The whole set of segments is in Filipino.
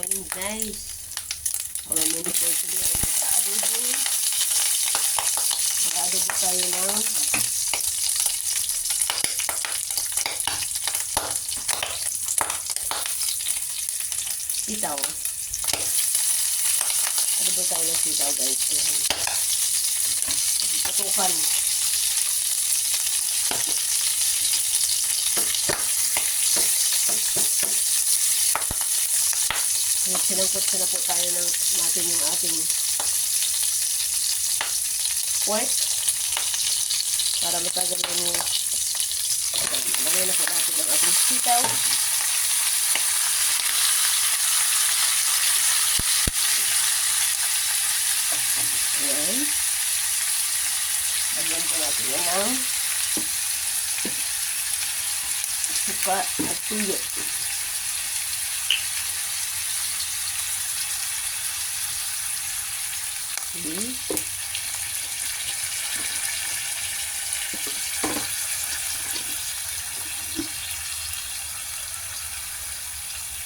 ngayon guys. Wala mo na po ito ay naka-adobo. Naka-adobo tayo ng sitaw. Adobo tayo ng sitaw guys. Patukan. Sinangkot na po tayo ng natin yung ating pork para matagal yung lagay na po natin ang ating sitaw. Ayan. Lagyan po natin yan ng suka at tuyo.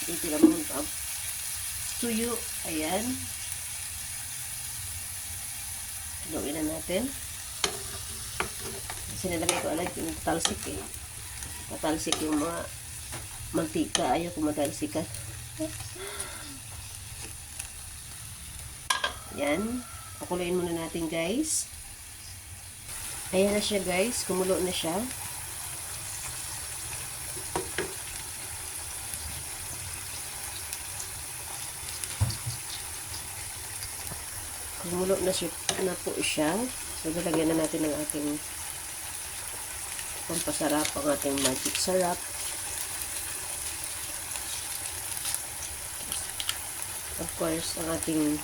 Dito naman ang tuyo. Ayan. Haluin na natin. Kasi nalagay ko alam yung talsik eh. Matalsik yung mga mantika. Ayaw ko matalsikan. Ayan. Pakuluin muna natin guys. Ayan na siya guys. Kumulo na siya. Kumulo na siya. Na po siya. So, lalagyan na natin ng ating pampasarap, ang ating magic sarap. Of course, ang ating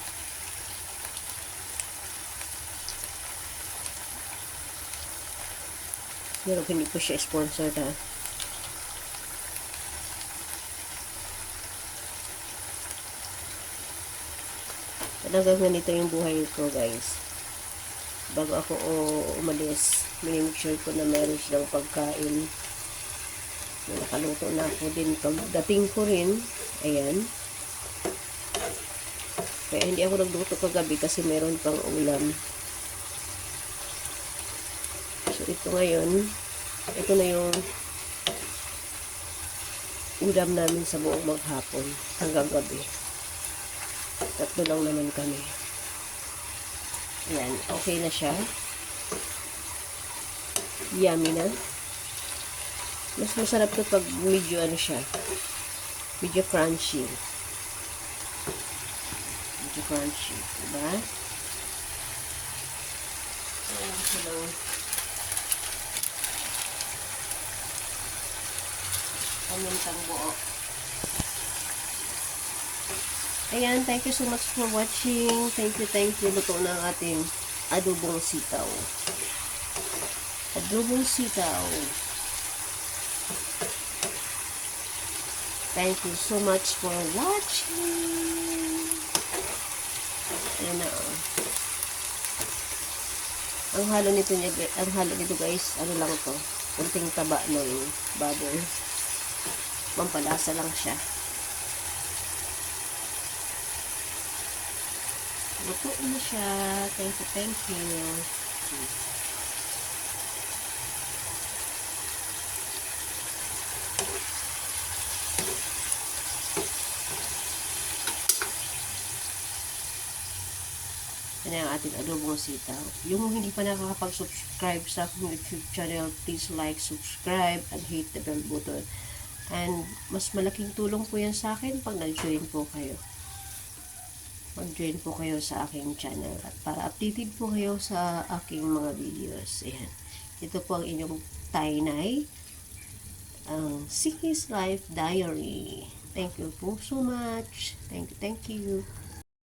pero hindi po siya sponsored ha. Talagang ganito yung buhay ko guys. Bago ako umalis, minimake sure ko na meron silang pagkain. Nakaluto na ako din. Pagdating ko rin, ayan. Kaya hindi ako nagluto kagabi kasi meron pang ulam. So, ito ngayon, ito na yung ulam namin sa buong maghapon hanggang gabi. Tatlo lang naman kami. Ayan, okay na siya. Yummy na. Mas masarap to pag medyo ano siya. Medyo crunchy. Medyo crunchy. Diba? Ayan, hello. Pamintang buo. Ayan, thank you so much for watching. Thank you. Luto na ang ating adobong sitaw. Adobong sitaw. Thank you so much for watching. Ayan na. Ang halo nito guys, ano lang to? Kunting taba ng butter. Pampalasa lang siya. Luto na siya. Thank you. Yan ang ating adobong sitaw. Yung hindi pa nakakapag-subscribe sa aking YouTube channel, please like, subscribe, and hit the bell button. And mas malaking tulong po yan sa akin pag nag-join po kayo. Mag-join po kayo sa aking channel at para updated po kayo sa aking mga videos. Ayan. Ito po ang inyong Tainay, ang Siki's Life Diary. Thank you po so much. Thank you.